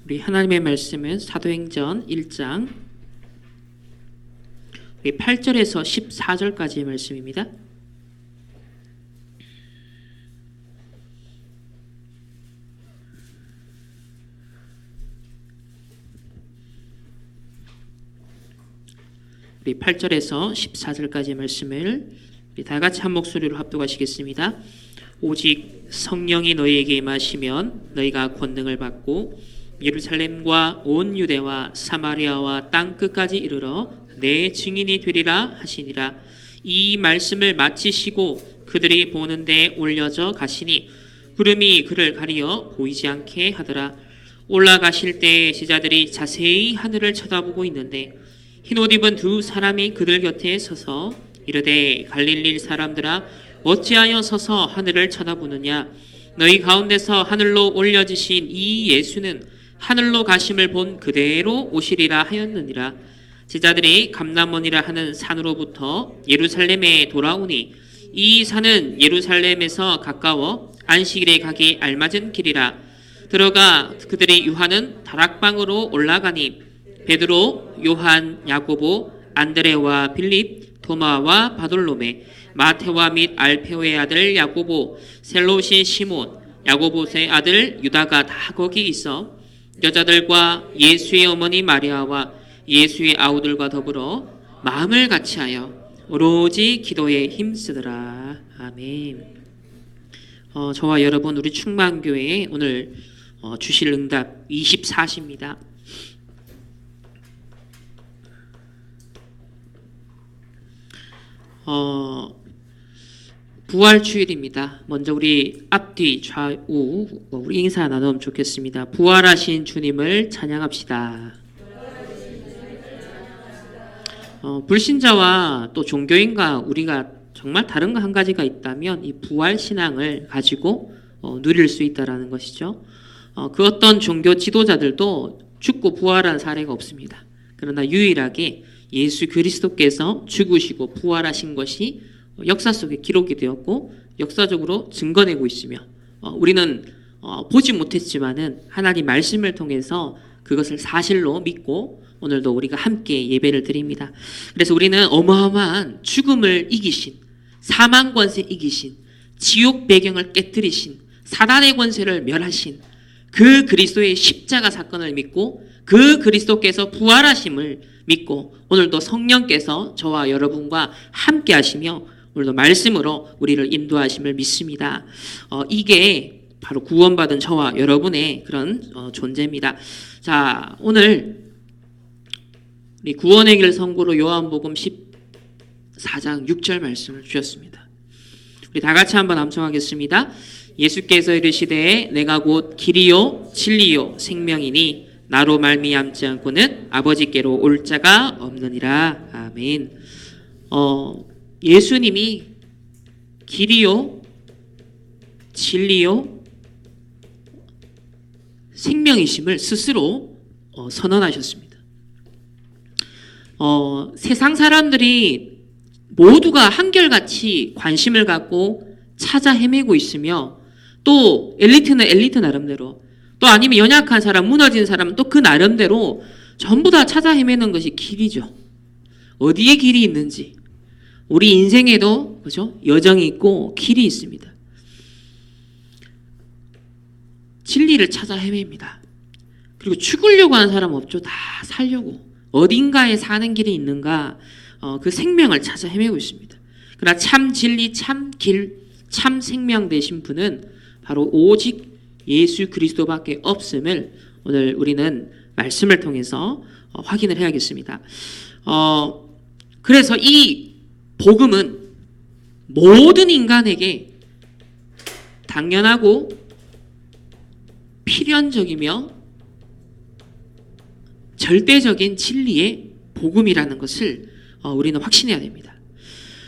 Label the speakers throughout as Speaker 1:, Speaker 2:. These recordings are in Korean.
Speaker 1: 우리 하나님의 말씀은 사도행전 1장 우리 8절에서 14절까지의 말씀입니다. 우리 8절에서 14절까지의 말씀을 우리 다 같이 한 목소리로 합독하시겠습니다. 오직 성령이 너희에게 임하시면 너희가 권능을 받고 예루살렘과 온 유대와 사마리아와 땅 끝까지 이르러 내 증인이 되리라 하시니라. 이 말씀을 마치시고 그들이 보는 데 올려져 가시니 구름이 그를 가리어 보이지 않게 하더라. 올라가실 때 제자들이 자세히 하늘을 쳐다보고 있는데 흰옷 입은 두 사람이 그들 곁에 서서 이르되 갈릴리 사람들아 어찌하여 서서 하늘을 쳐다보느냐. 너희 가운데서 하늘로 올려지신 이 예수는 하늘로 가심을 본 그대로 오시리라 하였느니라. 제자들이 감람원이라 하는 산으로부터 예루살렘에 돌아오니 이 산은 예루살렘에서 가까워 안식일에 가기 알맞은 길이라. 들어가 그들이 유하는 다락방으로 올라가니 베드로, 요한, 야고보, 안드레와 빌립, 도마와 바돌로메, 마테와 및 알페오의 아들 야고보, 셀롯이 시몬, 야고보의 아들 유다가 다 거기 있어 여자들과 예수의 어머니 마리아와 예수의 아우들과 더불어 마음을 같이하여 오로지 기도에 힘쓰더라. 아멘. 저와 여러분 우리 충만교회에 오늘 주실 응답 24시입니다. 부활주일입니다. 먼저 우리 앞뒤 좌우 우리 인사 나누면 좋겠습니다. 부활하신 주님을 찬양합시다. 불신자와 또 종교인과 우리가 정말 다른 거 한 가지가 있다면 이 부활 신앙을 가지고 누릴 수 있다라는 것이죠. 그 어떤 종교 지도자들도 죽고 부활한 사례가 없습니다. 그러나 유일하게 예수 그리스도께서 죽으시고 부활하신 것이 역사 속에 기록이 되었고 역사적으로 증거내고 있으며 우리는 보지 못했지만은 하나님 말씀을 통해서 그것을 사실로 믿고 오늘도 우리가 함께 예배를 드립니다. 그래서 우리는 어마어마한 죽음을 이기신, 사망 권세 이기신, 지옥 배경을 깨뜨리신, 사단의 권세를 멸하신 그 그리스도의 십자가 사건을 믿고 그 그리스도께서 부활하심을 믿고 오늘도 성령께서 저와 여러분과 함께 하시며 오늘도 말씀으로 우리를 인도하심을 믿습니다. 이게 바로 구원받은 저와 여러분의 그런 존재입니다. 자, 오늘 우리 구원의 길 선고로 요한복음 14장 6절 말씀을 주셨습니다. 우리 다 같이 한번 암송하겠습니다. 예수께서 이르시되 내가 곧 길이요 진리요 생명이니 나로 말미암지 않고는 아버지께로 올 자가 없느니라. 아멘. 예수님이 길이요 진리요 생명이심을 스스로 선언하셨습니다. 세상 사람들이 모두가 한결같이 관심을 갖고 찾아 헤매고 있으며 또 엘리트는 엘리트 나름대로 또 아니면 연약한 사람, 무너진 사람은 또 그 나름대로 전부 다 찾아 헤매는 것이 길이죠. 어디에 길이 있는지. 우리 인생에도 그죠? 여정이 있고 길이 있습니다. 진리를 찾아 헤맵니다. 그리고 죽으려고 하는 사람 없죠. 다 살려고. 어딘가에 사는 길이 있는가 그 생명을 찾아 헤매고 있습니다. 그러나 참 진리, 참 길, 참 생명 되신 분은 바로 오직 예수 그리스도밖에 없음을 오늘 우리는 말씀을 통해서 확인을 해야겠습니다. 그래서 이 복음은 모든 인간에게 당연하고 필연적이며 절대적인 진리의 복음이라는 것을 우리는 확신해야 됩니다.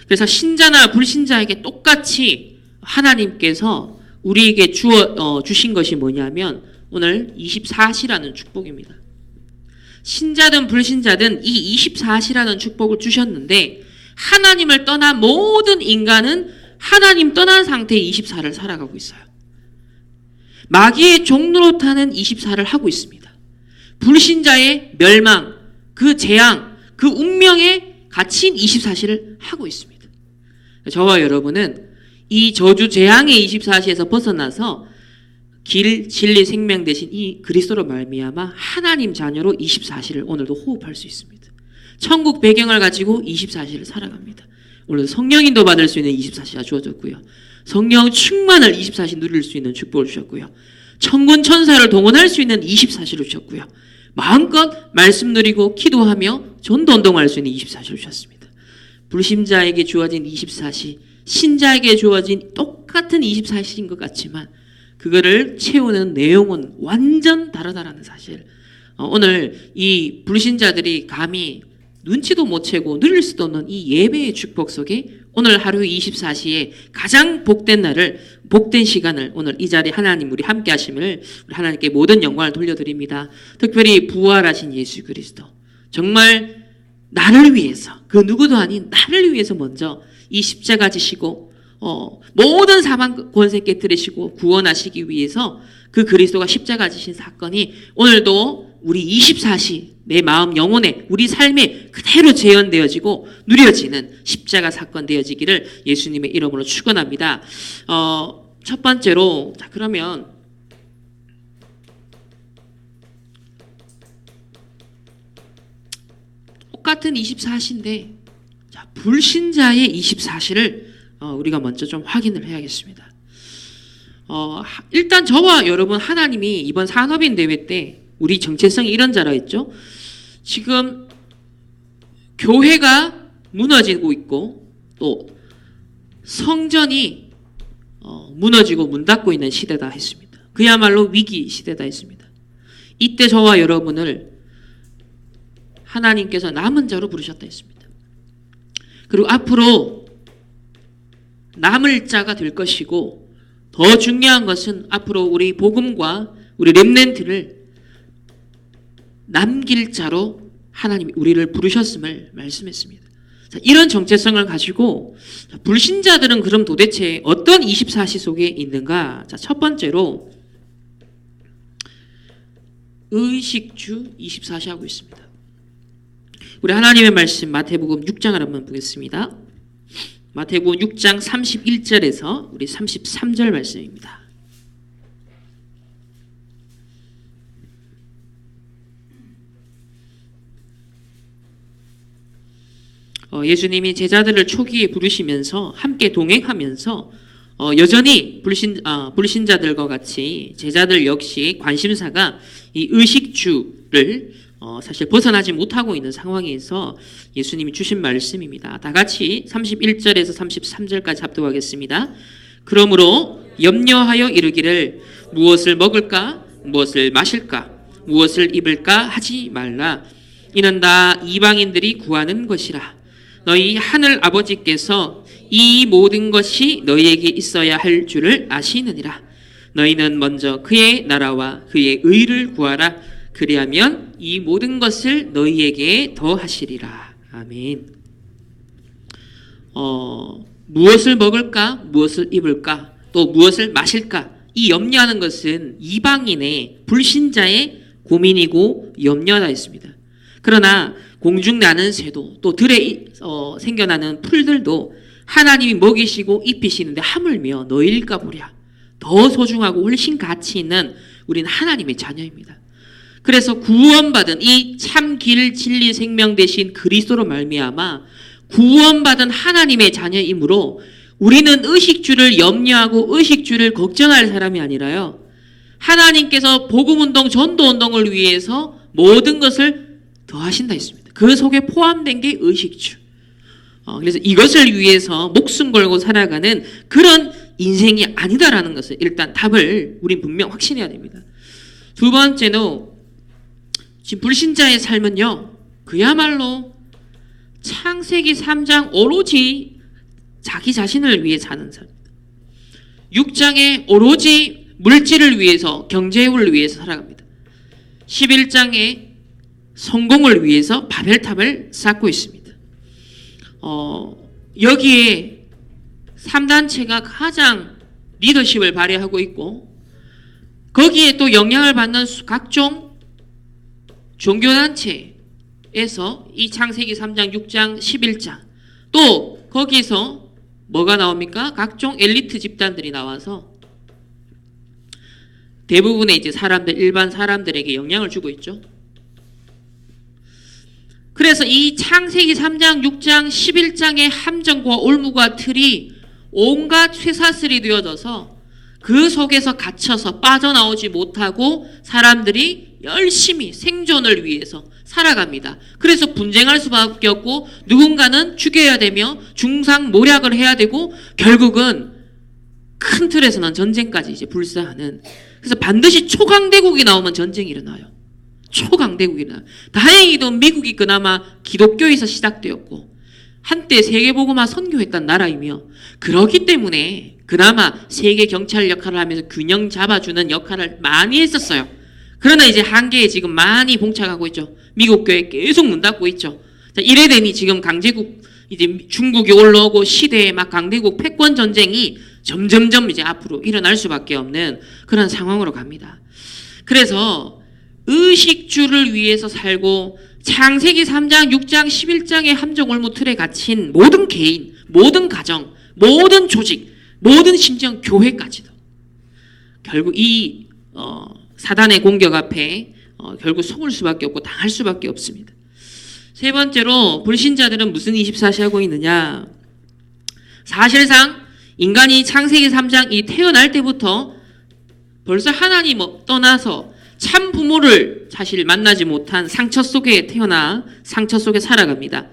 Speaker 1: 그래서 신자나 불신자에게 똑같이 하나님께서 우리에게 주신 것이 뭐냐면 오늘 24시라는 축복입니다. 신자든 불신자든 이 24시라는 축복을 주셨는데 하나님을 떠난 모든 인간은 하나님 떠난 상태의 24를 살아가고 있어요. 마귀의 종노릇하는 24를 하고 있습니다. 불신자의 멸망, 그 재앙, 그 운명에 갇힌 24시를 하고 있습니다. 저와 여러분은 이 저주 재앙의 24시에서 벗어나서 길, 진리, 생명 되신 이 그리스도로 말미암아 하나님 자녀로 24시를 오늘도 호흡할 수 있습니다. 천국 배경을 가지고 24시를 살아갑니다. 오늘 성령인도 받을 수 있는 24시가 주어졌고요. 성령 충만을 24시 누릴 수 있는 축복을 주셨고요. 천군 천사를 동원할 수 있는 24시를 주셨고요. 마음껏 말씀 누리고 기도하며 전도 운동할 수 있는 24시를 주셨습니다. 불신자에게 주어진 24시, 신자에게 주어진 똑같은 24시인 것 같지만 그거를 채우는 내용은 완전 다르다라는 사실. 오늘 이 불신자들이 감히 눈치도 못 채고 누릴 수도 없는 이 예배의 축복 속에 오늘 하루 24시에 가장 복된 날을, 복된 시간을 오늘 이 자리에 하나님 우리 함께 하심을 우리 하나님께 모든 영광을 돌려드립니다. 특별히 부활하신 예수 그리스도. 정말 나를 위해서, 그 누구도 아닌 나를 위해서 먼저 이 십자가 지시고 모든 사망 권세 깨뜨리시고 구원하시기 위해서 그 그리스도가 십자가 지신 사건이 오늘도 우리 24시 내 마음 영혼에 우리 삶에 그대로 재현되어지고 누려지는 십자가 사건 되어지기를 예수님의 이름으로 축원합니다. 첫 번째로 자 그러면 똑같은 24시인데 자, 불신자의 24시를 우리가 먼저 좀 확인을 해야겠습니다. 일단 저와 여러분 하나님이 이번 산업인 대회 때 우리 정체성이 이런 자라 했죠. 지금 교회가 무너지고 있고 또 성전이 무너지고 문 닫고 있는 시대다 했습니다. 그야말로 위기 시대다 했습니다. 이때 저와 여러분을 하나님께서 남은 자로 부르셨다 했습니다. 그리고 앞으로 남을 자가 될 것이고 더 중요한 것은 앞으로 우리 복음과 우리 렘넌트를 남길 자로 하나님이 우리를 부르셨음을 말씀했습니다. 자, 이런 정체성을 가지고 불신자들은 그럼 도대체 어떤 24시 속에 있는가? 자, 첫 번째로 의식주 24시 하고 있습니다. 우리 하나님의 말씀 마태복음 6장을 한번 보겠습니다. 마태복음 6장 31절에서 우리 33절 말씀입니다. 예수님이 제자들을 초기에 부르시면서 함께 동행하면서 여전히 불신자들과 같이 제자들 역시 관심사가 이 의식주를 사실 벗어나지 못하고 있는 상황에서 예수님이 주신 말씀입니다. 다 같이 31절에서 33절까지 합독하겠습니다. 그러므로 염려하여 이르기를 무엇을 먹을까 무엇을 마실까 무엇을 입을까 하지 말라. 이는 다 이방인들이 구하는 것이라. 너희 하늘 아버지께서 이 모든 것이 너희에게 있어야 할 줄을 아시느니라. 너희는 먼저 그의 나라와 그의 의를 구하라. 그리하면 이 모든 것을 너희에게 더하시리라. 아멘. 무엇을 먹을까? 무엇을 입을까? 또 무엇을 마실까? 이 염려하는 것은 이방인의 불신자의 고민이고 염려다 했습니다. 그러나 공중 나는 새도 또 들에 생겨나는 풀들도 하나님이 먹이시고 입히시는데 하물며 너희일까 보랴. 더 소중하고 훨씬 가치 있는 우리는 하나님의 자녀입니다. 그래서 구원받은 이 참 길 진리 생명 되신 그리스도로 말미암아 구원받은 하나님의 자녀이므로 우리는 의식주를 염려하고 의식주를 걱정할 사람이 아니라요. 하나님께서 복음운동 전도운동을 위해서 모든 것을 더하신다 했습니다. 그 속에 포함된 게 의식주. 그래서 이것을 위해서 목숨 걸고 살아가는 그런 인생이 아니다라는 것을 일단 답을 우린 분명 확신해야 됩니다. 두 번째는 지금 불신자의 삶은요. 그야말로 창세기 3장 오로지 자기 자신을 위해 사는 삶입니다. 6장에 오로지 물질을 위해서 경제를 위해서 살아갑니다. 11장에 성공을 위해서 바벨탑을 쌓고 있습니다. 여기에 3단체가 가장 리더십을 발휘하고 있고 거기에 또 영향을 받는 각종 종교단체에서 이 창세기 3장, 6장, 11장 또 거기서 뭐가 나옵니까? 각종 엘리트 집단들이 나와서 대부분의 이제 사람들, 일반 사람들에게 영향을 주고 있죠. 그래서 이 창세기 3장, 6장, 11장의 함정과 올무와 틀이 온갖 쇠사슬이 되어져서 그 속에서 갇혀서 빠져나오지 못하고 사람들이 열심히 생존을 위해서 살아갑니다. 그래서 분쟁할 수밖에 없고 누군가는 죽여야 되며 중상모략을 해야 되고 결국은 큰 틀에서는 전쟁까지 이제 불사하는. 그래서 반드시 초강대국이 나오면 전쟁이 일어나요. 초강대국이 일어나요. 다행히도 미국이 그나마 기독교에서 시작되었고 한때 세계복음화 선교했던 나라이며 그렇기 때문에 그나마 세계 경찰 역할을 하면서 균형 잡아주는 역할을 많이 했었어요. 그러나 이제 한계에 지금 많이 봉착하고 있죠. 미국 교회 계속 문 닫고 있죠. 자, 이래 되니 지금 강제국 이제 중국이 올라오고 시대에 막 강대국 패권 전쟁이 점점점 이제 앞으로 일어날 수밖에 없는 그런 상황으로 갑니다. 그래서 의식주를 위해서 살고 창세기 3장, 6장, 11장의 함정올무 틀에 갇힌 모든 개인, 모든 가정, 모든 조직, 모든 심지어 교회까지도 결국 이 사단의 공격 앞에 결국 속을 수밖에 없고 당할 수밖에 없습니다. 세 번째로 불신자들은 무슨 24시 하고 있느냐. 사실상 인간이 창세기 3장 이 태어날 때부터 벌써 하나님 떠나서 참 부모를 사실 만나지 못한 상처 속에 태어나 상처 속에 살아갑니다.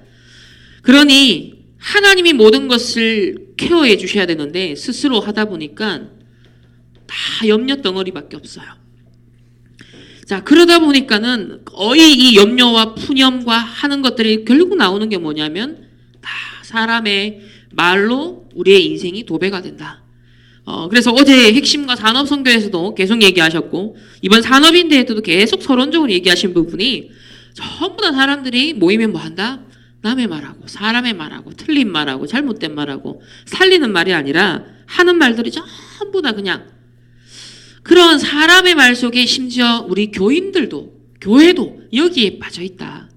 Speaker 1: 그러니 하나님이 모든 것을 케어해 주셔야 되는데 스스로 하다 보니까 다 염려 덩어리밖에 없어요. 자, 그러다 보니까는 거의 이 염려와 푸념과 하는 것들이 결국 나오는 게 뭐냐면 다 사람의 말로 우리의 인생이 도배가 된다. 그래서 어제 핵심과 산업선교에서도 계속 얘기하셨고 이번 산업인대회 때도 계속 서론적으로 얘기하신 부분이 전부 다 사람들이 모이면 뭐 한다? 남의 말하고 사람의 말하고 틀린 말하고 잘못된 말하고 살리는 말이 아니라 하는 말들이 전부 다 그냥 그런 사람의 말 속에 심지어 우리 교인들도 교회도 여기에 빠져 있다.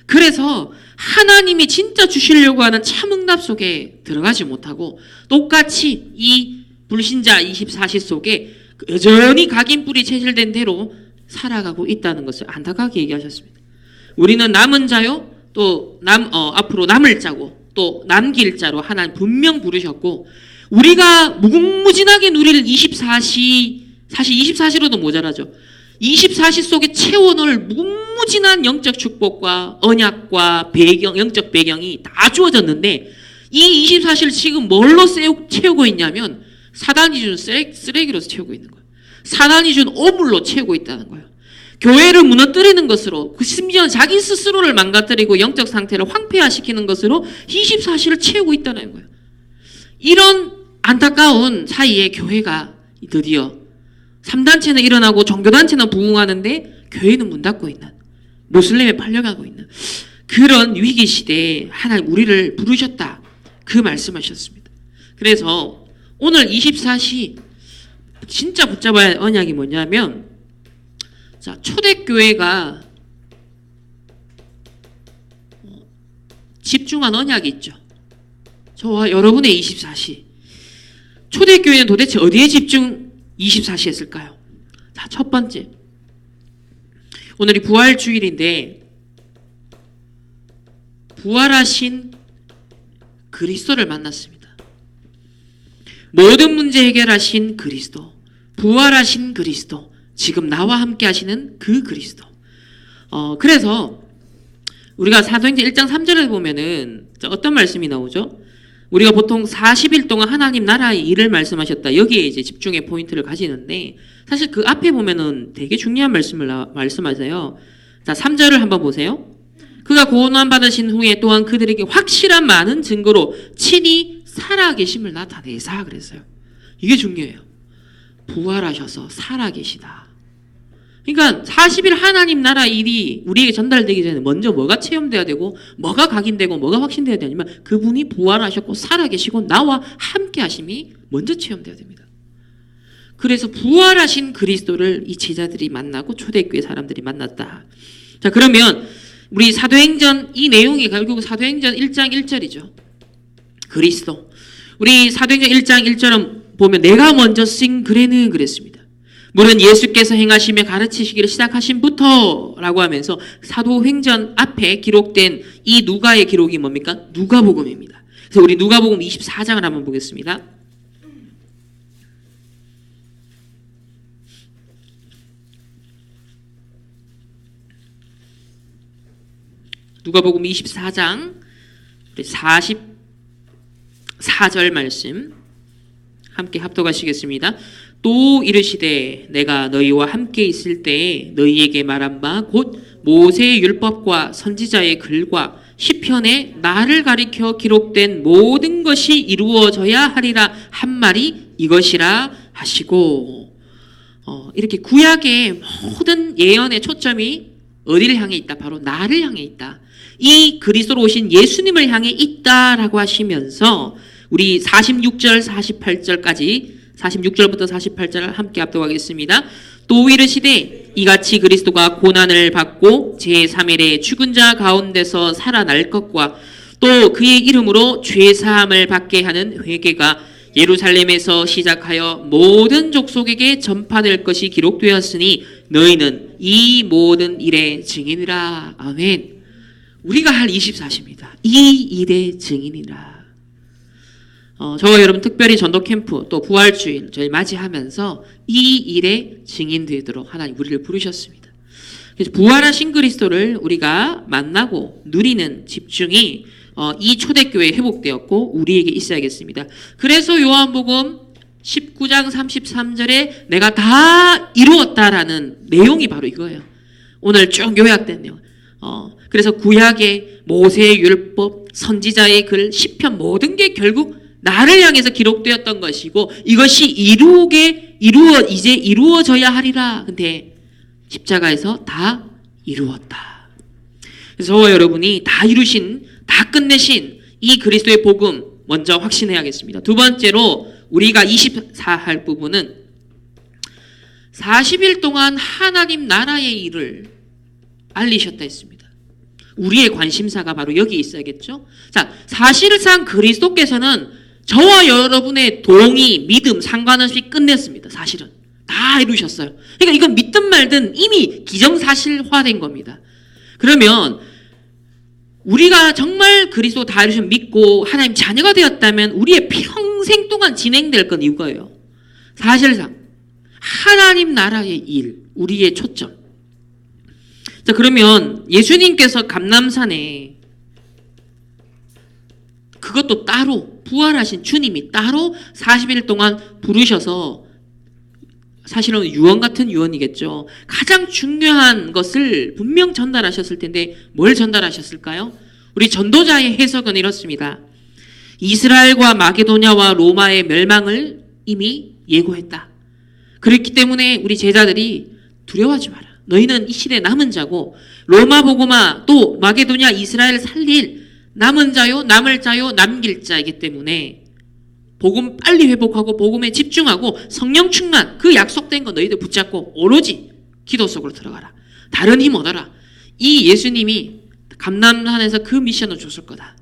Speaker 1: 그래서 하나님이 진짜 주시려고 하는 참응답 속에 들어가지 못하고 똑같이 이 불신자 24시 속에 여전히 각인뿔이 체질된 대로 살아가고 있다는 것을 안타깝게 얘기하셨습니다. 우리는 남은 자요 또 앞으로 남을 자고 또 남길 자로 하나님 분명 부르셨고 우리가 무궁무진하게 누릴 24시 사실 24시로도 모자라죠. 24시 속에 채워넣을 무궁무진한 영적 축복과 언약과 배경, 영적 배경이 다 주어졌는데 이 24시를 지금 뭘로 채우고 있냐면 사단이 준 쓰레기로서 채우고 있는 거예요. 사단이 준 오물로 채우고 있다는 거예요. 교회를 무너뜨리는 것으로 심지어 자기 스스로를 망가뜨리고 영적 상태를 황폐화시키는 것으로 24시를 채우고 있다는 거예요. 이런 안타까운 사이에 교회가 드디어 3단체는 일어나고 종교단체는 부흥하는데 교회는 문 닫고 있는 모슬렘에 팔려가고 있는 그런 위기 시대에 하나님 우리를 부르셨다. 그 말씀하셨습니다. 그래서 오늘 24시 진짜 붙잡아야 할 언약이 뭐냐면 자, 초대교회가 집중한 언약이 있죠. 저와 여러분의 24시. 초대교회는 도대체 어디에 집중 24시 했을까요? 자, 첫 번째. 오늘이 부활주일인데 부활하신 그리스도를 만났습니다. 모든 문제 해결하신 그리스도, 부활하신 그리스도, 지금 나와 함께 하시는 그 그리스도. 그래서 우리가 사도행전 1장 3절에 보면은 어떤 말씀이 나오죠? 우리가 보통 40일 동안 하나님 나라의 일을 말씀하셨다. 여기에 이제 집중의 포인트를 가지는데 사실 그 앞에 보면은 되게 중요한 말씀을 말씀하세요. 자, 3절을 한번 보세요. 그가 고난 받으신 후에 또한 그들에게 확실한 많은 증거로 친히 살아계심을 나타내사 그랬어요. 이게 중요해요. 부활하셔서 살아계시다. 그러니까 40일 하나님 나라 일이 우리에게 전달되기 전에 먼저 뭐가 체험돼야 되고 뭐가 각인되고 뭐가 확신돼야 되냐면 그분이 부활하셨고 살아계시고 나와 함께 하심이 먼저 체험돼야 됩니다. 그래서 부활하신 그리스도를 이 제자들이 만나고 초대교회 사람들이 만났다. 자, 그러면 우리 사도행전 이 내용이 결국 사도행전 1장 1절이죠. 그리스도. 우리 사도행전 1장 1절은 보면 내가 먼저 쓴 글에는 그랬습니다. 물은 예수께서 행하시며 가르치시기를 시작하신부터라고 하면서 사도행전 앞에 기록된 이 누가의 기록이 뭡니까? 누가복음입니다. 그래서 우리 누가복음 24장을 한번 보겠습니다. 누가복음 24장 44절 말씀 함께 합독하시겠습니다. 또 이르시되 내가 너희와 함께 있을 때에 너희에게 말한 바 곧 모세의 율법과 선지자의 글과 시편에 나를 가리켜 기록된 모든 것이 이루어져야 하리라 한 말이 이것이라 하시고, 이렇게 구약의 모든 예언의 초점이 어디를 향해 있다? 바로 나를 향해 있다. 이 그리스도로 오신 예수님을 향해 있다라고 하시면서 우리 46절 48절까지 46절부터 48절을 함께 합독하겠습니다. 또 이르시되 이같이 그리스도가 고난을 받고 제3일에 죽은 자 가운데서 살아날 것과 또 그의 이름으로 죄사함을 받게 하는 회개가 예루살렘에서 시작하여 모든 족속에게 전파될 것이 기록되었으니 너희는 이 모든 일의 증인이라. 아멘. 우리가 할 24시입니다. 이 일의 증인이라. 저와 여러분 특별히 전도 캠프 또 부활주일 저희 맞이하면서 이 일의 증인 되도록 하나님 우리를 부르셨습니다. 그래서 부활하신 그리스도를 우리가 만나고 누리는 집중이 이 초대교회에 회복되었고 우리에게 있어야겠습니다. 그래서 요한복음 19장 33절에 내가 다 이루었다라는 내용이 바로 이거예요. 오늘 쭉 요약된 내용. 그래서 구약의 모세의 율법, 선지자의 글, 시편 모든 게 결국 나를 향해서 기록되었던 것이고 이것이 이제 이루어져야 하리라. 근데 십자가에서 다 이루었다. 그래서 저와 여러분이 다 이루신, 다 끝내신 이 그리스도의 복음 먼저 확신해야겠습니다. 두 번째로 우리가 24할 부분은 40일 동안 하나님 나라의 일을 알리셨다 했습니다. 우리의 관심사가 바로 여기 있어야겠죠. 자, 사실상 그리스도께서는 저와 여러분의 동의, 믿음, 상관없이 끝냈습니다. 사실은 다 이루셨어요. 그러니까 이건 믿든 말든 이미 기정사실화된 겁니다. 그러면 우리가 정말 그리스도 다 이루신 믿고 하나님 자녀가 되었다면 우리의 평생 동안 진행될 건 이거예요. 사실상 하나님 나라의 일, 우리의 초점. 자, 그러면 예수님께서 감람산에 그것도 따로 부활하신 주님이 따로 40일 동안 부르셔서 사실은 유언 같은 유언이겠죠. 가장 중요한 것을 분명 전달하셨을 텐데 뭘 전달하셨을까요? 우리 전도자의 해석은 이렇습니다. 이스라엘과 마게도냐와 로마의 멸망을 이미 예고했다. 그렇기 때문에 우리 제자들이 두려워하지 마라. 너희는 이 시대에 남은 자고 로마 보고마 또 마게도냐 이스라엘 살릴 남은 자요 남을 자요 남길 자이기 때문에 복음 빨리 회복하고 복음에 집중하고 성령 충만 그 약속된 거 너희들 붙잡고 오로지 기도 속으로 들어가라. 다른 힘 얻어라. 이 예수님이 감람산에서 그 미션을 줬을 거다.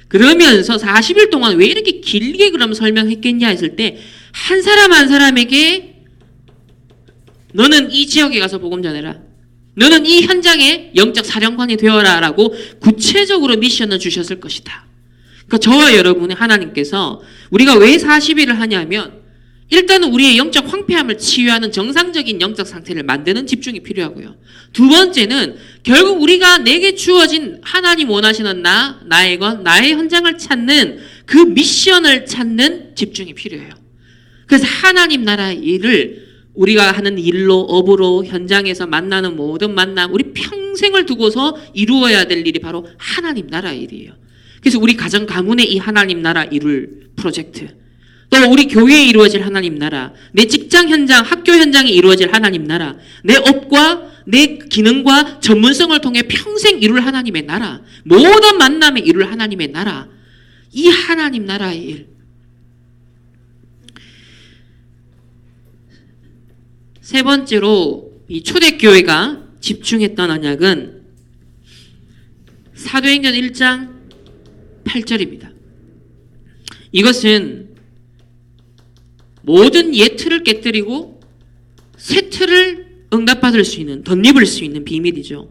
Speaker 1: 그러면서 40일 동안 왜 이렇게 길게 그럼 설명했겠냐 했을 때 한 사람 한 사람에게 너는 이 지역에 가서 복음 전해라. 너는 이 현장의 영적 사령관이 되어라 라고 구체적으로 미션을 주셨을 것이다. 그러니까 저와 여러분의 하나님께서 우리가 왜 40일을 하냐면 일단은 우리의 영적 황폐함을 치유하는 정상적인 영적 상태를 만드는 집중이 필요하고요. 두 번째는 결국 우리가 내게 주어진 하나님 원하시는 나의 것, 나의 현장을 찾는 그 미션을 찾는 집중이 필요해요. 그래서 하나님 나라의 일을 우리가 하는 일로 업으로 현장에서 만나는 모든 만남 우리 평생을 두고서 이루어야 될 일이 바로 하나님 나라의 일이에요. 그래서 우리 가정 가문의 이 하나님 나라 이룰 프로젝트 또 우리 교회에 이루어질 하나님 나라 내 직장 현장 학교 현장에 이루어질 하나님 나라 내 업과 내 기능과 전문성을 통해 평생 이룰 하나님의 나라 모든 만남에 이룰 하나님의 나라 이 하나님 나라의 일 세 번째로 이 초대교회가 집중했던 언약은 사도행전 1장 8절입니다. 이것은 모든 옛 틀을 깨뜨리고 새 틀을 응답받을 수 있는, 덧입을 수 있는 비밀이죠.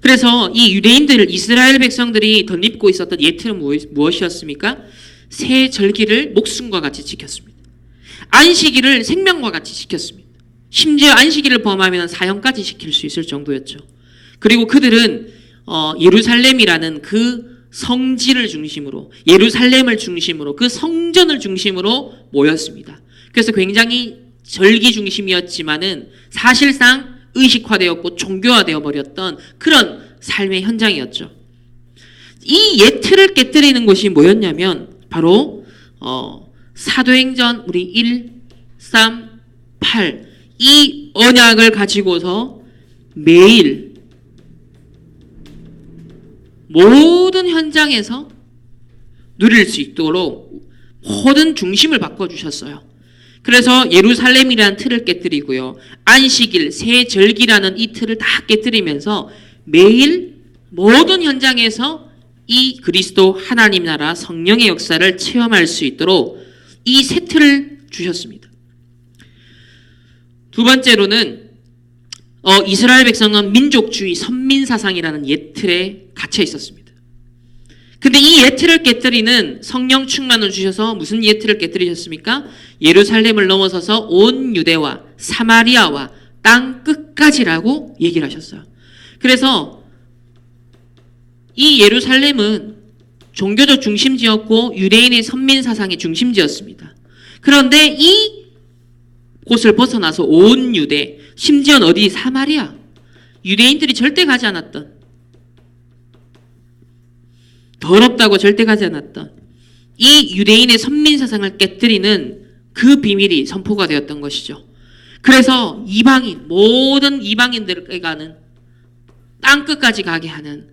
Speaker 1: 그래서 이 유대인들, 이스라엘 백성들이 덧입고 있었던 옛 틀은 무엇이었습니까? 새 절기를 목숨과 같이 지켰습니다. 안식일을 생명과 같이 지켰습니다. 심지어 안식일을 범하면 사형까지 시킬 수 있을 정도였죠. 그리고 그들은 예루살렘이라는 그 성지를 중심으로, 예루살렘을 중심으로, 그 성전을 중심으로 모였습니다. 그래서 굉장히 절기 중심이었지만은 사실상 의식화되었고 종교화되어 버렸던 그런 삶의 현장이었죠. 이 옛 틀을 깨뜨리는 것이 뭐였냐면 바로 사도행전 우리 1, 3, 8 이 언약을 가지고서 매일 모든 현장에서 누릴 수 있도록 모든 중심을 바꿔주셨어요. 그래서 예루살렘이라는 틀을 깨뜨리고요. 안식일, 새 절기라는 이 틀을 다 깨뜨리면서 매일 모든 현장에서 이 그리스도 하나님 나라 성령의 역사를 체험할 수 있도록 이 새 틀을 주셨습니다. 두 번째로는 이스라엘 백성은 민족주의, 선민사상이라는 옛 틀에 갇혀 있었습니다. 근데 이 옛 틀을 깨뜨리는 성령 충만을 주셔서 무슨 옛 틀을 깨뜨리셨습니까? 예루살렘을 넘어서서 온 유대와 사마리아와 땅 끝까지라고 얘기를 하셨어요. 그래서 이 예루살렘은 종교적 중심지였고 유대인의 선민사상의 중심지였습니다. 그런데 이 곳을 벗어나서 온 유대, 심지어는 어디? 사마리아. 유대인들이 절대 가지 않았던, 더럽다고 절대 가지 않았던 이 유대인의 선민사상을 깨뜨리는 그 비밀이 선포가 되었던 것이죠. 그래서 이방인, 모든 이방인들에게 가는, 땅끝까지 가게 하는,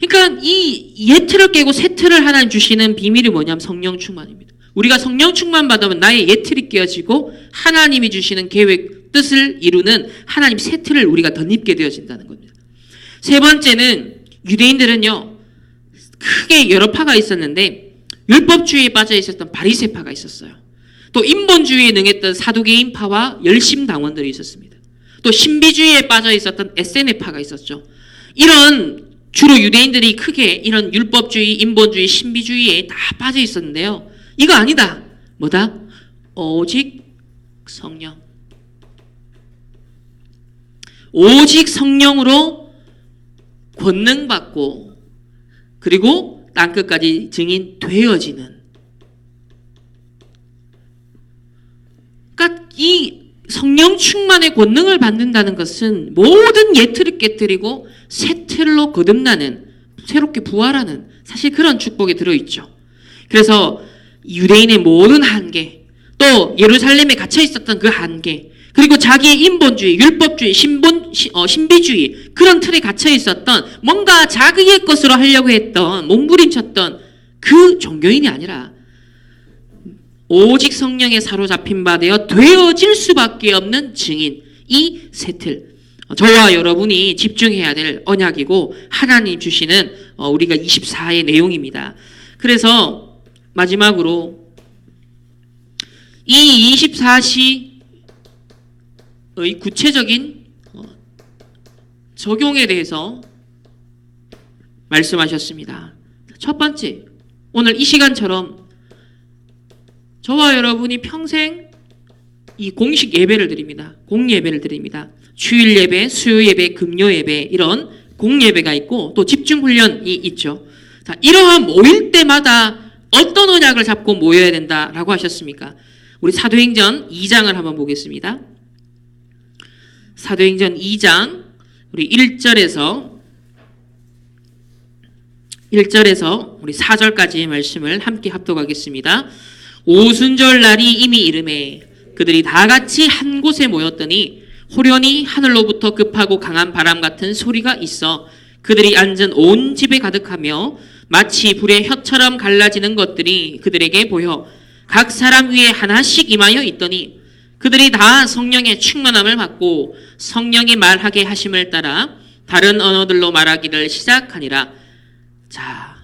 Speaker 1: 그러니까 이 옛 틀을 깨고 새 틀을 하나님 주시는 비밀이 뭐냐면 성령 충만입니다. 우리가 성령 충만 받으면 나의 옛 틀이 깨어지고 하나님이 주시는 계획, 뜻을 이루는 하나님 새 틀을 우리가 덧입게 되어진다는 겁니다. 세 번째는 유대인들은요, 크게 여러 파가 있었는데 율법주의에 빠져 있었던 바리새파가 있었어요. 또 인본주의에 능했던 사두개인파와 열심당원들이 있었습니다. 또 신비주의에 빠져 있었던 에세네파가 있었죠. 이런 주로 유대인들이 크게 이런 율법주의, 인본주의, 신비주의에 다 빠져 있었는데요. 이거 아니다. 뭐다? 오직 성령. 오직 성령으로 권능받고 그리고 땅끝까지 증인 되어지는. 그러니까 이 성령 충만의 권능을 받는다는 것은 모든 옛 틀을 깨뜨리고 새 틀로 거듭나는, 새롭게 부활하는 사실 그런 축복이 들어있죠. 그래서 유대인의 모든 한계, 또 예루살렘에 갇혀 있었던 그 한계, 그리고 자기의 인본주의, 율법주의, 신비주의 그런 틀에 갇혀 있었던 뭔가 자기의 것으로 하려고 했던, 몸부림쳤던 그 종교인이 아니라 오직 성령에 사로잡힌 바 되어 되어질 수밖에 없는 증인, 이 새 틀. 저와 여러분이 집중해야 될 언약이고 하나님 주시는 우리가 24의 내용입니다. 그래서 마지막으로 이 24시의 구체적인 적용에 대해서 말씀하셨습니다. 첫 번째, 오늘 이 시간처럼 저와 여러분이 평생 이 공식 예배를 드립니다. 공예배를 드립니다. 주일 예배, 수요 예배, 금요 예배 이런 공예배가 있고 또 집중훈련이 있죠. 자, 이러한 모일 때마다 어떤 언약을 잡고 모여야 된다라고 하셨습니까? 우리 사도행전 2장을 한번 보겠습니다. 사도행전 2장 우리 1절에서 우리 4절까지의 말씀을 함께 합독하겠습니다. 오순절 날이 이미 이르매 그들이 다 같이 한 곳에 모였더니 호련히 하늘로부터 급하고 강한 바람 같은 소리가 있어 그들이 앉은 온 집에 가득하며 마치 불의 혀처럼 갈라지는 것들이 그들에게 보여 각 사람 위에 하나씩 임하여 있더니 그들이 다 성령의 충만함을 받고 성령이 말하게 하심을 따라 다른 언어들로 말하기를 시작하니라. 자,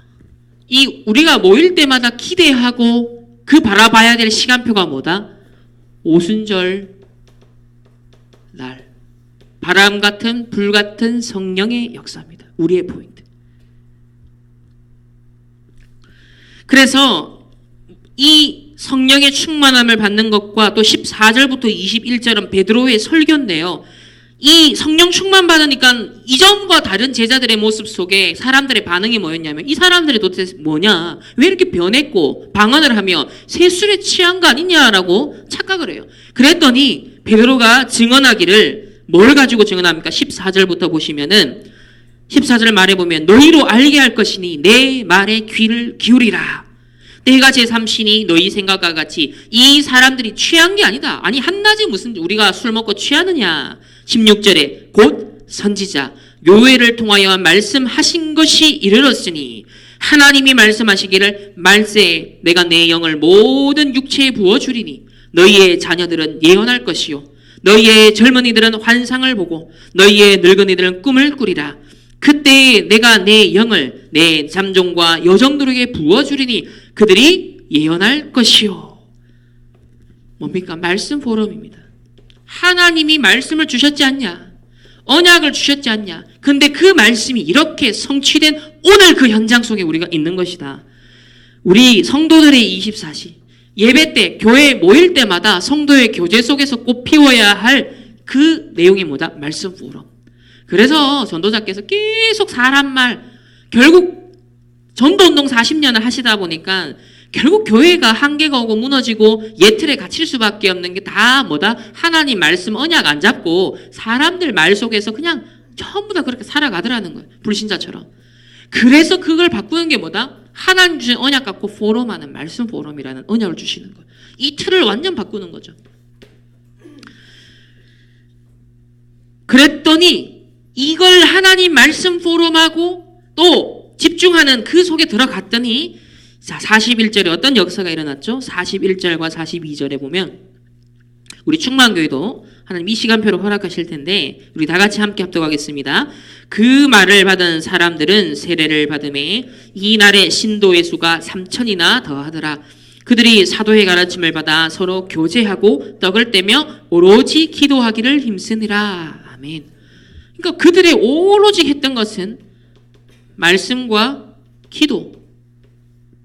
Speaker 1: 이 우리가 모일 때마다 기대하고 그 바라봐야 될 시간표가 뭐다? 오순절 날. 바람 같은 불 같은 성령의 역사입니다. 우리의 포인트. 그래서 이 성령의 충만함을 받는 것과 또 14절부터 21절은 베드로의 설교인데요. 이 성령 충만 받으니까 이전과 다른 제자들의 모습 속에 사람들의 반응이 뭐였냐면 이 사람들이 도대체 뭐냐? 왜 이렇게 변했고 방언을 하며 세술에 취한 거 아니냐라고 착각을 해요. 그랬더니 베드로가 증언하기를 뭘 가지고 증언합니까? 14절부터 보시면은 14절 말해보면 너희로 알게 할 것이니 내 말에 귀를 기울이라. 때가 제3시니 너희 생각과 같이 이 사람들이 취한 게 아니다. 아니 한낮에 무슨 우리가 술 먹고 취하느냐. 16절에 곧 선지자 요엘을 통하여 말씀하신 것이 이르렀으니 하나님이 말씀하시기를 말세에 내가 내 영을 모든 육체에 부어주리니 너희의 자녀들은 예언할 것이요 너희의 젊은이들은 환상을 보고 너희의 늙은이들은 꿈을 꾸리라. 그때에 내가 내 영을 내 잠종과 여종들에게 부어주리니 그들이 예언할 것이요. 뭡니까? 말씀 포럼입니다. 하나님이 말씀을 주셨지 않냐? 언약을 주셨지 않냐? 근데 그 말씀이 이렇게 성취된 오늘 그 현장 속에 우리가 있는 것이다. 우리 성도들의 24시 예배 때 교회에 모일 때마다 성도의 교제 속에서 꼭 피워야 할 그 내용이 뭐다? 말씀 포럼. 그래서 전도자께서 계속 사람 말 결국 전도운동 40년을 하시다 보니까 결국 교회가 한계가 오고 무너지고 예틀에 갇힐 수밖에 없는 게 다 뭐다? 하나님 말씀 언약 안 잡고 사람들 말 속에서 그냥 전부 다 그렇게 살아가더라는 거예요. 불신자처럼. 그래서 그걸 바꾸는 게 뭐다? 하나님 주신 언약 갖고 포럼하는 말씀 포럼이라는 언약을 주시는 거예요. 이 틀을 완전 바꾸는 거죠. 그랬더니 이걸 하나님 말씀 포럼하고 또 집중하는 그 속에 들어갔더니 자 41절에 어떤 역사가 일어났죠? 41절과 42절에 보면 우리 충만교회도 하나님 이 시간표로 허락하실 텐데 우리 다 같이 함께 합독하겠습니다. 그 말을 받은 사람들은 세례를 받음에 이 날의 신도의 수가 3천이나 더하더라. 그들이 사도의 가르침을 받아 서로 교제하고 떡을 떼며 오로지 기도하기를 힘쓰니라. 아멘. 그러니까 그들의 오로지 했던 것은 말씀과 기도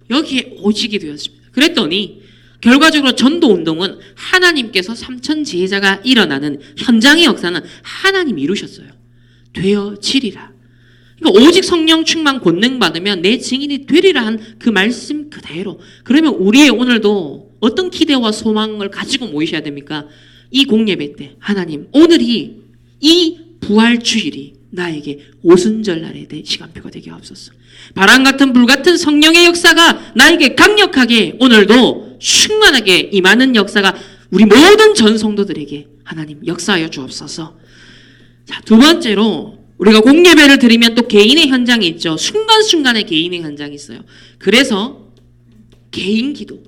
Speaker 1: 여기에 오직이 되었습니다. 그랬더니 결과적으로 전도운동은 하나님께서 3천 제자가 일어나는 현장의 역사는 하나님이 이루셨어요. 되어지리라. 그러니까 오직 성령 충만 권능 받으면 내 증인이 되리라 한 그 말씀 그대로. 그러면 우리의 오늘도 어떤 기대와 소망을 가지고 모이셔야 됩니까? 이 공예배 때 하나님 오늘이 이 부활주일이 나에게 오순절 날에 내 시간표가 되게 하옵소서. 바람 같은 불 같은 성령의 역사가 나에게 강력하게 오늘도 충만하게 임하는 역사가 우리 모든 전성도들에게 하나님 역사하여 주옵소서. 자, 두 번째로 우리가 공예배를 드리면 또 개인의 현장이 있죠. 순간순간의 개인의 현장이 있어요. 그래서 개인 기도,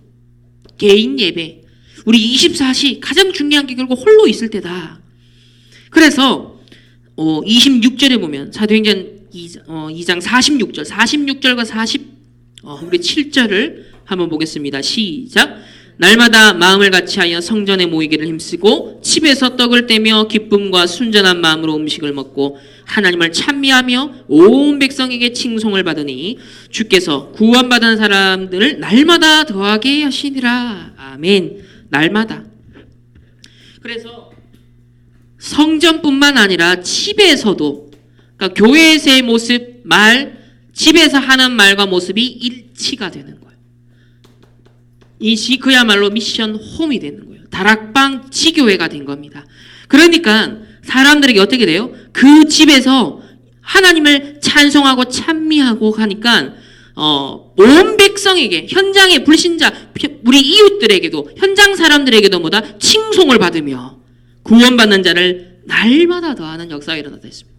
Speaker 1: 개인 예배, 우리 24시 가장 중요한 게 결국 홀로 있을 때다. 그래서 26절에 보면 사도행전 2장 46절과 우리 7절을 한번 보겠습니다. 시작. 날마다 마음을 같이하여 성전에 모이기를 힘쓰고 집에서 떡을 떼며 기쁨과 순전한 마음으로 음식을 먹고 하나님을 찬미하며 온 백성에게 칭송을 받으니 주께서 구원받은 사람들을 날마다 더하게 하시니라. 아멘. 날마다. 그래서 성전뿐만 아니라 집에서도 그러니까 교회에서의 모습, 말, 집에서 하는 말과 모습이 일치가 되는 거예요. 그야말로 미션 홈이 되는 거예요. 다락방 지교회가 된 겁니다. 그러니까 사람들에게 어떻게 돼요? 그 집에서 하나님을 찬송하고 찬미하고 하니까 온 백성에게 현장의 불신자 우리 이웃들에게도 현장 사람들에게도 뭐다? 칭송을 받으며 구원받는 자를 날마다 더하는 역사가 일어나다 있습니다.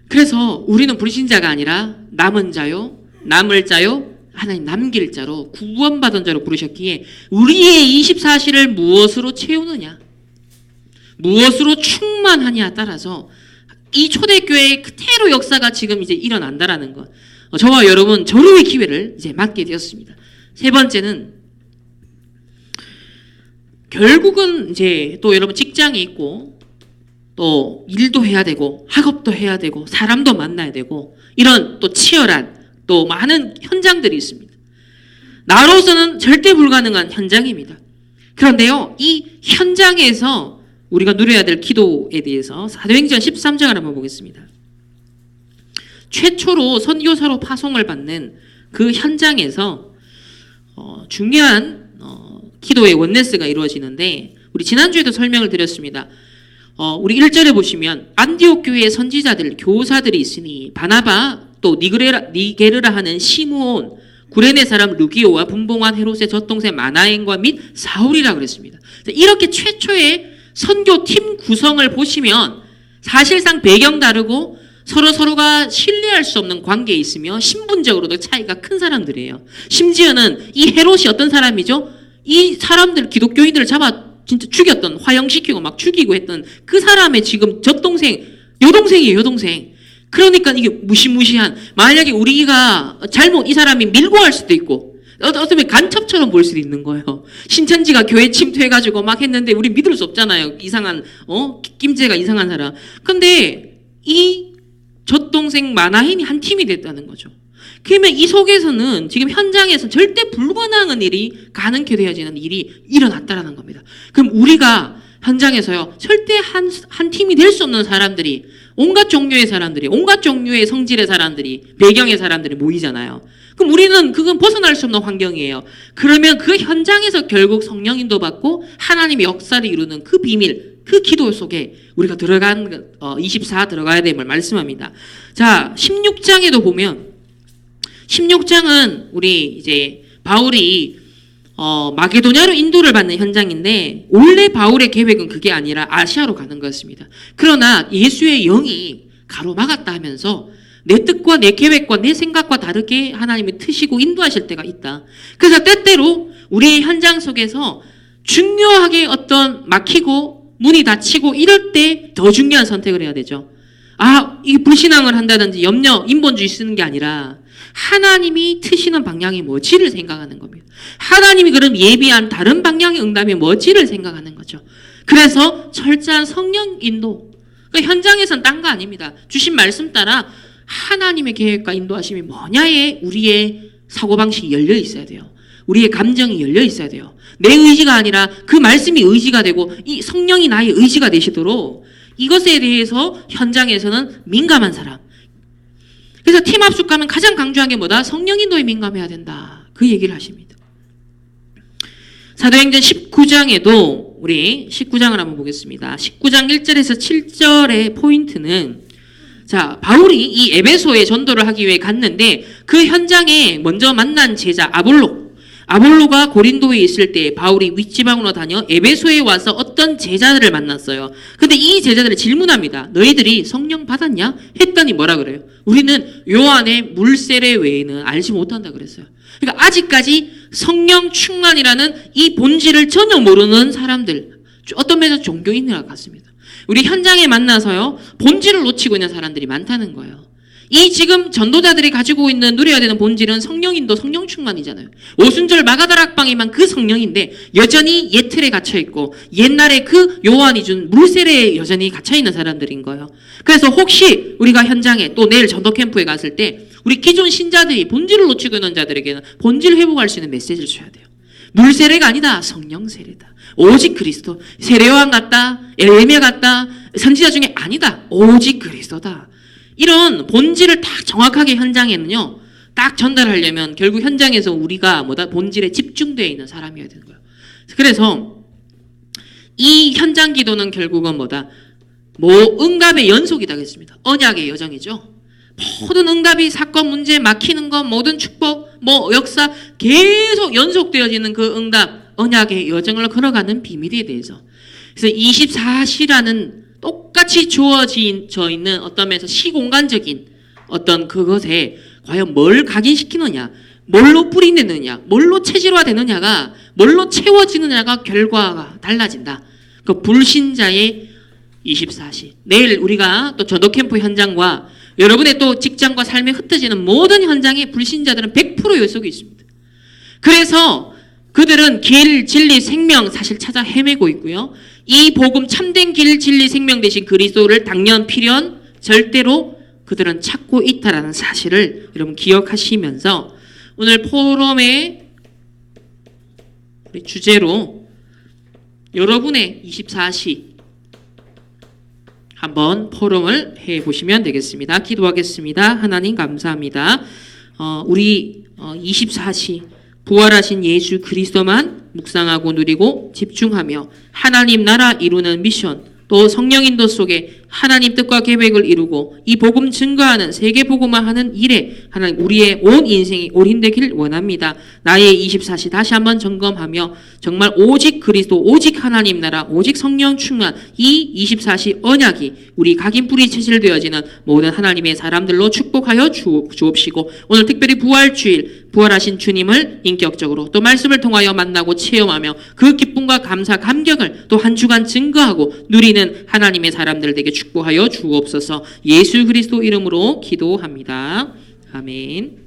Speaker 1: 그래서 우리는 불신자가 아니라 남은 자요, 남을 자요, 하나님 남길 자로 구원받은 자로 부르셨기에 우리의 24시를 무엇으로 채우느냐, 무엇으로 충만하냐에 따라서 이 초대교회의 그대로 역사가 지금 이제 일어난다라는 것. 저와 여러분 절호의 기회를 이제 맞게 되었습니다. 세 번째는 결국은 이제 또 여러분 직장이 있고 또 일도 해야 되고 학업도 해야 되고 사람도 만나야 되고 이런 또 치열한 또 많은 현장들이 있습니다. 나로서는 절대 불가능한 현장입니다. 그런데요, 이 현장에서 우리가 누려야 될 기도에 대해서 사도행전 13장을 한번 보겠습니다. 최초로 선교사로 파송을 받는 그 현장에서 중요한 기도의 원네스가 이루어지는데 우리 지난주에도 설명을 드렸습니다. 우리 1절에 보시면 안디옥 교회의 선지자들, 교사들이 있으니 바나바 또 니게르라 하는 시므온, 구레네 사람 루기오와 분봉한 헤롯의 젖동생 마나엔과 및 사울이라 그랬습니다. 이렇게 최초의 선교팀 구성을 보시면 사실상 배경 다르고 서로가 신뢰할 수 없는 관계에 있으며 신분적으로도 차이가 큰 사람들이에요. 심지어는 이 헤롯이 어떤 사람이죠? 이 사람들, 기독교인들을 잡아 진짜 죽였던, 화형시키고 막 죽이고 했던 그 사람의 지금 젖동생, 여동생이에요, 여동생. 그러니까 이게 무시무시한, 만약에 우리가 잘못 이 사람이 밀고 할 수도 있고, 어쩌면 간첩처럼 볼 수도 있는 거예요. 신천지가 교회 침투해가지고 막 했는데 우리 믿을 수 없잖아요. 이상한, 낌새가 이상한 사람. 근데 이 젖동생 마나헨이 한 팀이 됐다는 거죠. 그러면 이 속에서는 지금 현장에서 절대 불가능한 일이 가능케 되어지는 일이 일어났다라는 겁니다. 그럼 우리가 현장에서요, 절대 한 팀이 될 수 없는 사람들이, 온갖 종류의 사람들이, 온갖 종류의 성질의 사람들이, 배경의 사람들이 모이잖아요. 그럼 우리는 그건 벗어날 수 없는 환경이에요. 그러면 그 현장에서 결국 성령 인도받고 하나님의 역사를 이루는 그 비밀, 그 기도 속에 우리가 24 들어가야 됨을 말씀합니다. 자, 16장에도 보면 16장은 우리 이제 바울이 마게도냐로 인도를 받는 현장인데 원래 바울의 계획은 그게 아니라 아시아로 가는 거였습니다. 그러나 예수의 영이 가로막았다 하면서 내 뜻과 내 계획과 내 생각과 다르게 하나님이 트시고 인도하실 때가 있다. 그래서 때때로 우리의 현장 속에서 중요하게 어떤 막히고 문이 닫히고 이럴 때 더 중요한 선택을 해야 되죠. 이게 불신앙을 한다든지 염려, 인본주의 쓰는 게 아니라 하나님이 트시는 방향이 뭐지를 생각하는 겁니다. 하나님이 그럼 예비한 다른 방향의 응답이 뭐지를 생각하는 거죠. 그래서 철저한 성령 인도. 그러니까 현장에선 딴 거 아닙니다. 주신 말씀 따라 하나님의 계획과 인도하심이 뭐냐에 우리의 사고방식이 열려 있어야 돼요. 우리의 감정이 열려 있어야 돼요. 내 의지가 아니라 그 말씀이 의지가 되고 이 성령이 나의 의지가 되시도록 이것에 대해서 현장에서는 민감한 사람. 그래서 팀 합숙 가면 가장 강조한 게 뭐다? 성령 인도에 민감해야 된다. 그 얘기를 하십니다. 사도행전 19장에도 우리 19장을 한번 보겠습니다. 19장 1절에서 7절의 포인트는 자, 바울이 이 에베소에 전도를 하기 위해 갔는데 그 현장에 먼저 만난 제자 아볼로가 고린도에 있을 때 바울이 윗지방으로 다녀 에베소에 와서 어떤 제자들을 만났어요. 근데 이 제자들을 질문합니다. 너희들이 성령 받았냐? 했더니 뭐라 그래요? 우리는 요한의 물세례 외에는 알지 못한다 그랬어요. 그러니까 아직까지 성령 충만이라는 이 본질을 전혀 모르는 사람들, 어떤 면에서 종교인이라 같습니다. 우리 현장에 만나서요, 본질을 놓치고 있는 사람들이 많다는 거예요. 이 지금 전도자들이 가지고 있는 누려야 되는 본질은 성령인도 성령 충만이잖아요. 오순절 마가다락방에만 그 성령인데 여전히 옛 틀에 갇혀있고 옛날에 그 요한이 준 물세례에 여전히 갇혀있는 사람들인 거예요. 그래서 혹시 우리가 현장에 또 내일 전도 캠프에 갔을 때 우리 기존 신자들이 본질을 놓치고 있는 자들에게는 본질 회복할 수 있는 메시지를 줘야 돼요. 물세례가 아니다. 성령 세례다. 오직 그리스도. 세례요한 같다. 에레미야 같다. 선지자 중에 아니다. 오직 그리스도다. 이런 본질을 딱 정확하게 현장에는요, 딱 전달하려면 결국 현장에서 우리가 본질에 집중되어 있는 사람이어야 되는 거예요. 그래서 이 현장 기도는 결국은 응답의 연속이다 했습니다. 언약의 여정이죠. 모든 응답이 사건, 문제, 막히는 것, 모든 축복, 역사 계속 연속되어지는 그 응답, 언약의 여정을 걸어가는 비밀에 대해서. 그래서 24시라는 똑같이 주어져 있는 어떤 면에서 시공간적인 어떤 그것에 과연 뭘 각인시키느냐, 뭘로 뿌리내느냐, 뭘로 체질화되느냐가, 뭘로 채워지느냐가 결과가 달라진다. 그 불신자의 24시. 내일 우리가 또 전도 캠프 현장과 여러분의 또 직장과 삶에 흩어지는 모든 현장에 불신자들은 100% 요속이 있습니다. 그래서 그들은 길, 진리, 생명 사실 찾아 헤매고 있고요. 이 복음 참된 길, 진리, 생명 되신 그리스도를 당연, 필연, 절대로 그들은 찾고 있다라는 사실을 여러분 기억하시면서 오늘 포럼의 우리 주제로 여러분의 24시 한번 포럼을 해보시면 되겠습니다. 기도하겠습니다. 하나님 감사합니다. 우리 24시 부활하신 예수 그리스도만 묵상하고 누리고 집중하며 하나님 나라 이루는 미션 또 성령 인도 속에 하나님 뜻과 계획을 이루고 이 복음 증거하는 세계 복음화하는 일에 하나님 우리의 온 인생이 올인되길 원합니다. 나의 24시 다시 한번 점검하며 정말 오직 그리스도 오직 하나님 나라 오직 성령 충만 이 24시 언약이 우리 각인 뿌리 체질되어지는 모든 하나님의 사람들로 축복하여 주옵시고 오늘 특별히 부활주일 부활하신 주님을 인격적으로 또 말씀을 통하여 만나고 체험하며 그 기쁨과 감사 감격을 또 한 주간 증거하고 누리는 하나님의 사람들 되게 축복하여 주옵소서. 예수 그리스도 이름으로 기도합니다. 아멘.